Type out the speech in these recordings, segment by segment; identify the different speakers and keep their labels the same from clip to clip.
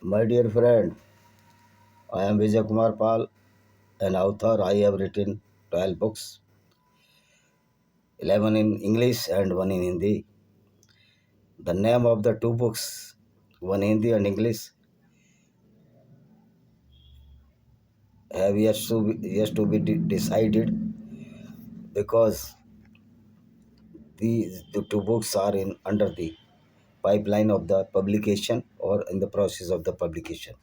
Speaker 1: My dear friend, I am Vijay Kumar Pal, an author. I have written 12 books, 11 in English and 1 in Hindi. The name of the two books, one Hindi and English, have yet to be decided because the two books are under the pipeline of the publication or in the process of the publication.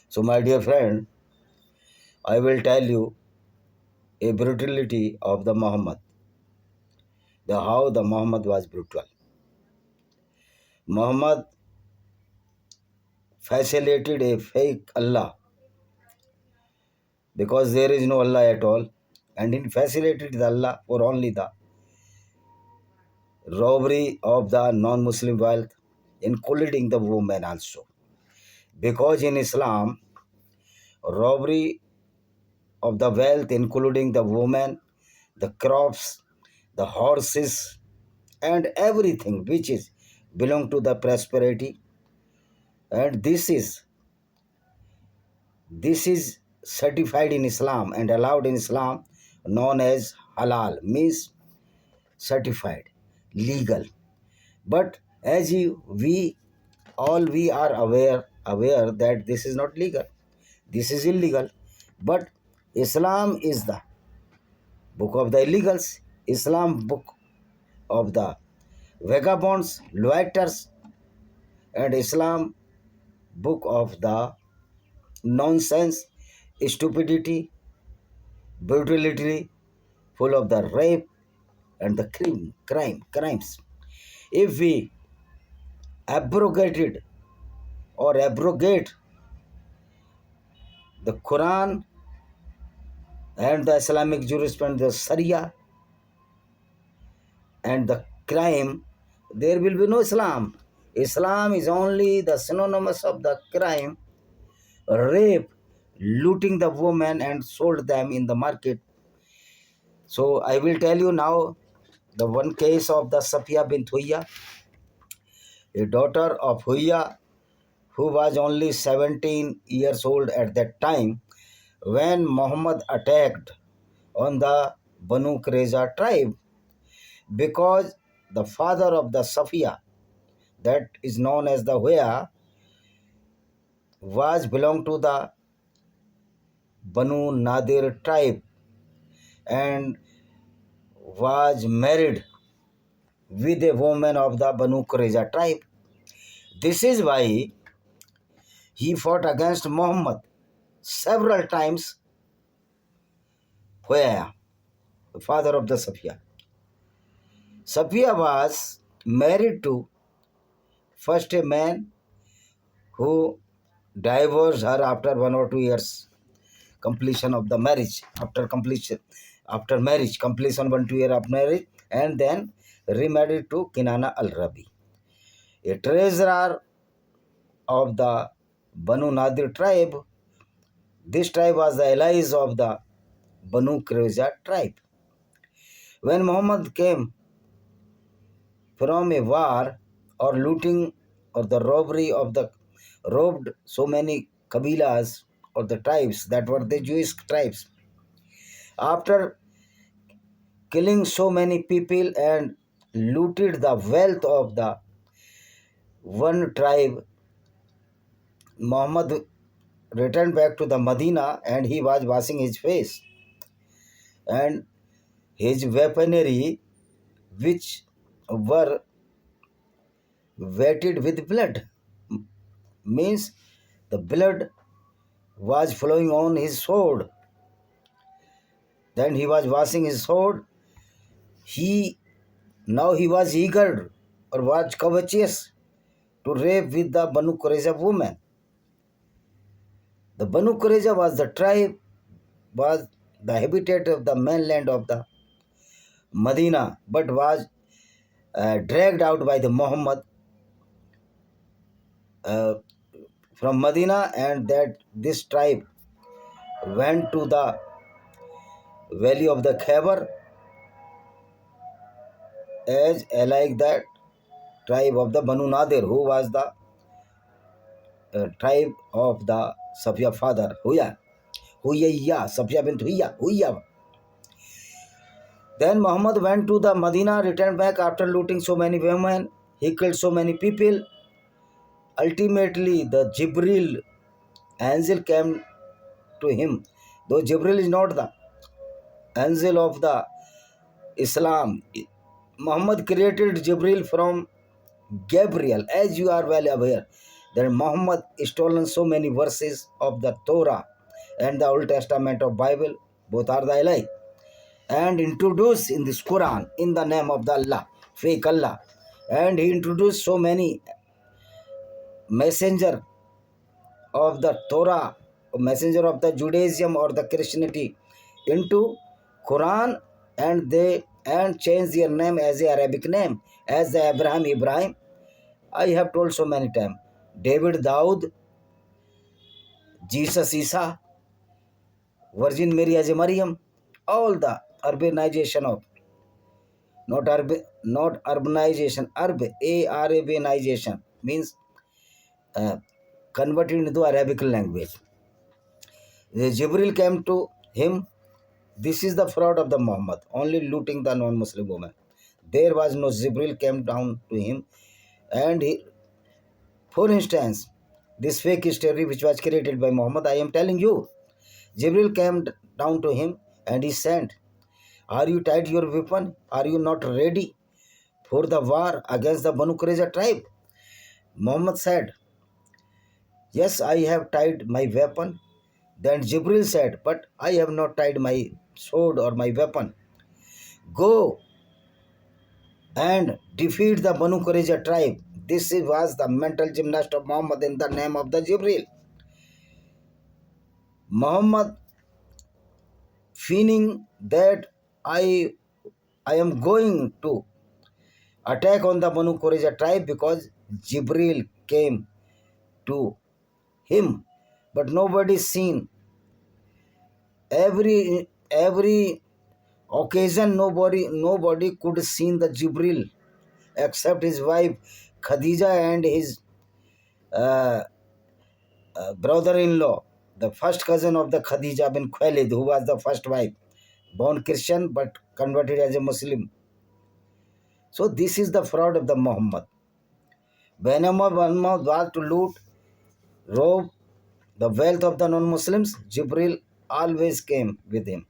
Speaker 1: So, my dear friend, I will tell you a brutality of the Muhammad, how the Muhammad was brutal. Muhammad facilitated a fake Allah because there is no Allah at all, and he facilitated the Allah for only the robbery of the non-Muslim wealth, including the women also. Because in Islam, robbery of the wealth, including the women, the crops, the horses, and everything which is belong to the prosperity, and this is certified in Islam and allowed in Islam, known as halal, means certified, legal. But as we are aware that this is not legal, this is illegal. But Islam is the book of the illegals, Islam book of the vagabonds, loiters, and Islam book of the nonsense, stupidity, brutality, full of the rape and the crimes. If we abrogated or abrogate the Quran and the Islamic jurisprudence, the Sharia and the crime, there will be no Islam. Islam is only the synonymous of the crime, rape, looting the women and sold them in the market. So I will tell you now the one case of the Safiyya-Bint-Huyayy, a daughter of Huyayy, who was only 17 years old at that time when Muhammad attacked on the Banu Qurayza tribe, because the father of the Safiyya, that is known as the Huyayy, was belong to the Banu Nadir tribe and was married with a woman of the Banu Qurayza tribe. This is why he fought against Muhammad several times. Huyayy, the father of the Safiyya. Safiyya was married to first a man who divorced her after 1 or 2 years completion of the marriage, after marriage completion 1 2 year of marriage, and then remarried to Kinana al-Rabi, a treasurer of the Banu Nadir tribe. This tribe was the allies of the Banu Qurayza tribe. When Muhammad came from a war or looting or the robbery of the robbed so many kabilas or the tribes that were the Jewish tribes, after killing so many people and looted the wealth of the one tribe, Muhammad returned back to the Medina and he was washing his face, and his weaponry, which were wetted with blood, means the blood was flowing on his sword. Then he was washing his sword. Now he was eager or was covetous to rape with the Banu Qurayza woman. The Banu Qurayza was the tribe, was the habitat of the mainland of the Medina, but was dragged out by the Muhammad from Medina, and that this tribe went to the valley of the Khyber as like that tribe of the Banu Nadir, who was the tribe of the Safiyya father, Huyayy, Safiyya-Bint-Huyayy. Then Muhammad went to the Medina, returned back after looting so many women. He killed so many people. Ultimately, the Jibril angel came to him. Though Jibril is not the angel of the Islam, Muhammad created Jibril from Gabriel. As you are well aware, that Muhammad stolen so many verses of the Torah and the Old Testament of Bible, both are the alike, and introduced in this Quran in the name of the Allah, fake Allah. And he introduced so many messenger of the Torah, messenger of the Judaism or the Christianity into Quran, and they changed their name as a Arabic name, as the Abraham, Ibrahim. I have told so many times. David, Daud, Jesus, Isa, Virgin Mary as a Maryam, all the urbanization of, not urbanization, Arabanization means converted into Arabic language. The Jibril came to him. This is the fraud of the Muhammad, only looting the non-Muslim woman. There was no Jibril came down to him, and he, for instance, this fake story which was created by Muhammad, I am telling you, Jibril came down to him and he said, "Are you tied your weapon? Are you not ready for the war against the Banu Qurayza tribe?" Muhammad said, "Yes, I have tied my weapon." Then Jibril said, "But I have not tied my sword or my weapon. Go and defeat the Banu Qurayza tribe." This was the mental gymnast of Muhammad in the name of the Jibril. Muhammad feeling that I am going to attack on the Banu Qurayza tribe because Jibril came to him, but nobody seen. Every occasion nobody could see the Jibril except his wife Khadija and his uh, brother-in-law, the first cousin of the Khadija bin Khuwaylid, who was the first wife, born Christian but converted as a Muslim. So this is the fraud of the Muhammad. Whenever Muhammad was to loot, rob the wealth of the non-Muslims, Jibril always came with him.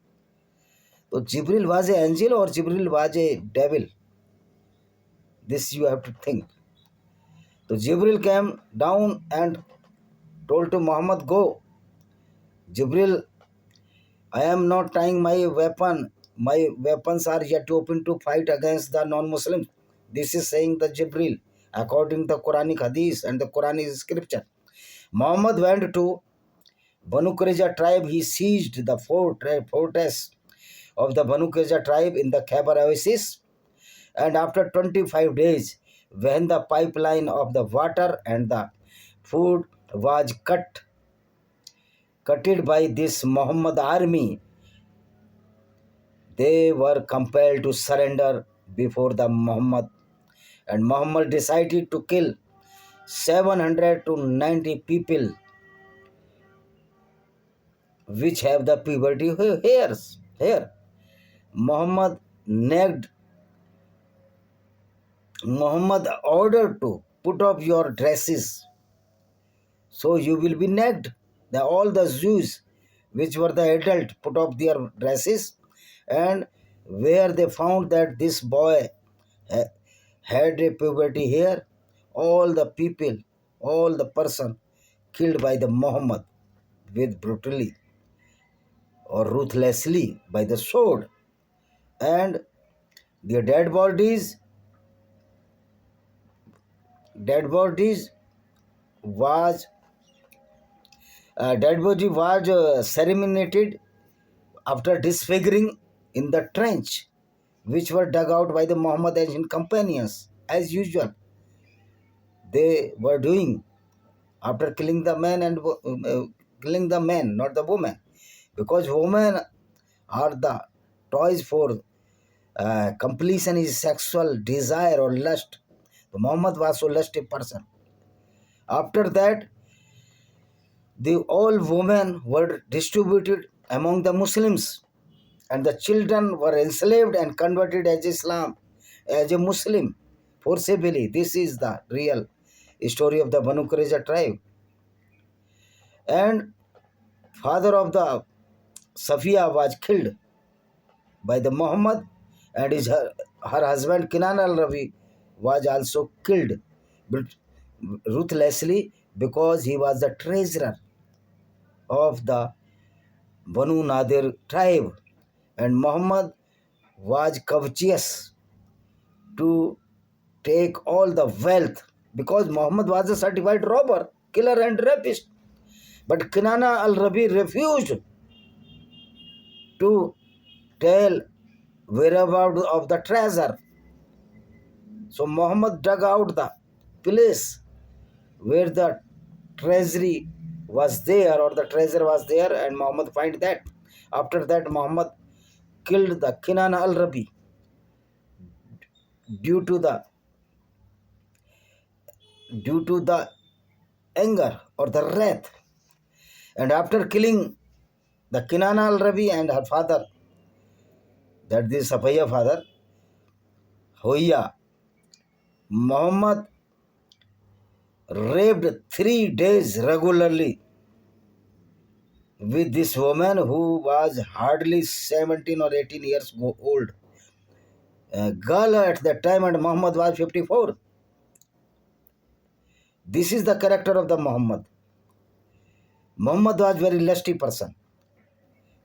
Speaker 1: So Jibril was an angel or Jibril was a devil? This you have to think. So Jibril came down and told to Muhammad, "Go." Jibril, "I am not tying my weapon. My weapons are yet open to fight against the non-Muslims." This is saying the Jibril, according to the Quranic hadith and the Quranic scripture. Muhammad went to Banu Qurayza tribe. He seized the fortress of the Banu Qurayza tribe in the Khyber oasis. And after 25 days, when the pipeline of the water and the food was cutted by this Muhammad army, they were compelled to surrender before the Muhammad. And Muhammad decided to kill 700 to 90 people which have the puberty hairs. Here, Muhammad ordered to put off your dresses, so you will be naked. All the Jews which were the adult put off their dresses, and where they found that this boy had a puberty hair, all the people, all the person killed by the Muhammad with brutally or ruthlessly by the sword, and their dead bodies was ceremoniated after disfiguring in the trench which were dug out by the Muhammad and his companions, as usual they were doing after killing the man and killing the man, not the woman, because women are the toys for completion is sexual desire or lust. Muhammad was so lusty person. After that, The all women were distributed among the Muslims, and the children were enslaved and converted as Islam, as a Muslim, forcibly. This is the real story of the Banu Qurayza tribe. And father of the Safiyya was killed by the Muhammad, and her husband Kinan al-Rabi was also killed ruthlessly because he was the treasurer of the Banu Nadir tribe, and Muhammad was covetous to take all the wealth because Muhammad was a certified robber, killer, and rapist. But Kinana al-Rabi refused to tell whereabouts of the treasure. So Muhammad dug out the place where the treasury was there, or the treasure was there, and Muhammad find that. After that, Muhammad killed the Kinana al-Rabi due to the anger or the wrath. And after killing the Kinana al-Rabi and her father, that is Safiyya father, Huyayy, Muhammad raped 3 days regularly with this woman who was hardly 17 or 18 years old. A girl at that time, and Muhammad was 54. This is the character of the Muhammad. Muhammad was very lusty person.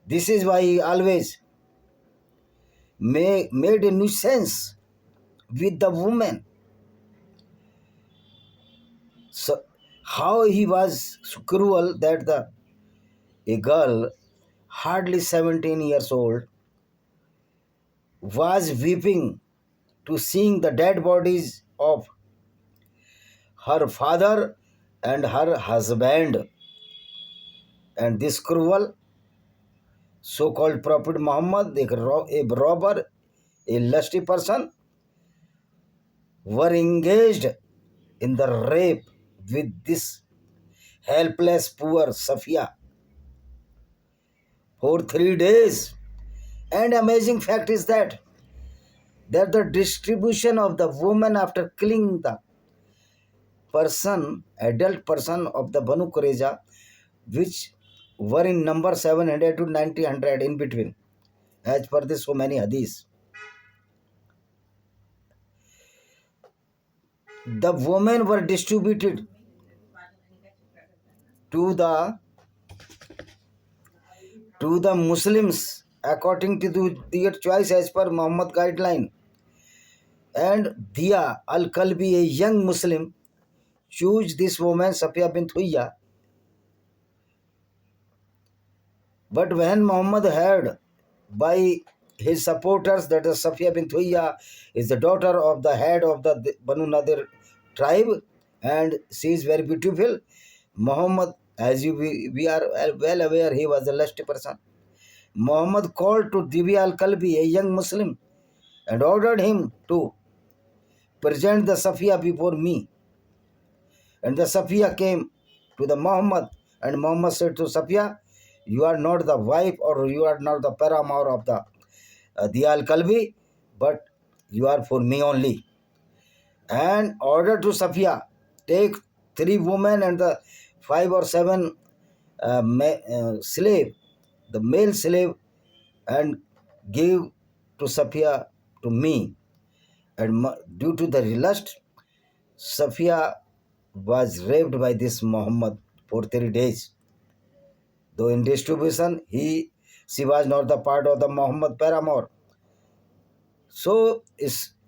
Speaker 1: This is why he always made a nuisance with the woman. So how he was so cruel that a girl hardly 17 years old was weeping to seeing the dead bodies of her father and her husband. And this cruel so-called Prophet Muhammad, a robber, a lusty person, were engaged in the rape with this helpless poor Safiyya for 3 days. And amazing fact is that the distribution of the woman after killing the person, adult person of the Banu Qurayza, which were in number 700 to 900 in between, as per this so many hadiths. The women were distributed to the Muslims according to their choice as per Muhammad guideline. And Diya al-Kalbi, a young Muslim, chose this woman Safiyya-Bint-Huyayy. But when Muhammad heard by his supporters that the Safiyya-Bint-Huyayy is the daughter of the head of the Banu Nadir tribe and she is very beautiful, Muhammad, as we are well aware, he was a lusty person. Muhammad called to Diya al-Kalbi, a young Muslim, and ordered him to present the Safiyya before me. And the Safiyya came to the Muhammad, and Muhammad said to Safiyya, you are not the wife or you are not the paramour of the Diya al-Kalbi, but you are for me only. And order to Safiyya, take 3 women and the 5 or 7 slave, the male slave, and give to Safiyya to me. And due to the lust, Safiyya was raped by this Muhammad for 3 days. Though in distribution, she was not the part of the Muhammad paramour. So,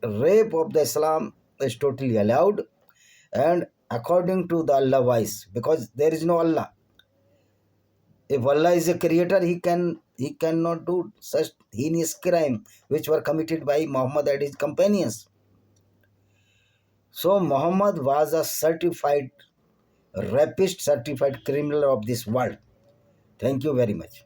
Speaker 1: rape of the Islam is totally allowed, and according to the Allah wise, because there is no Allah. If Allah is a creator, he cannot do such heinous crime which were committed by Muhammad and his companions. So Muhammad was a certified rapist, certified criminal of this world. Thank you very much.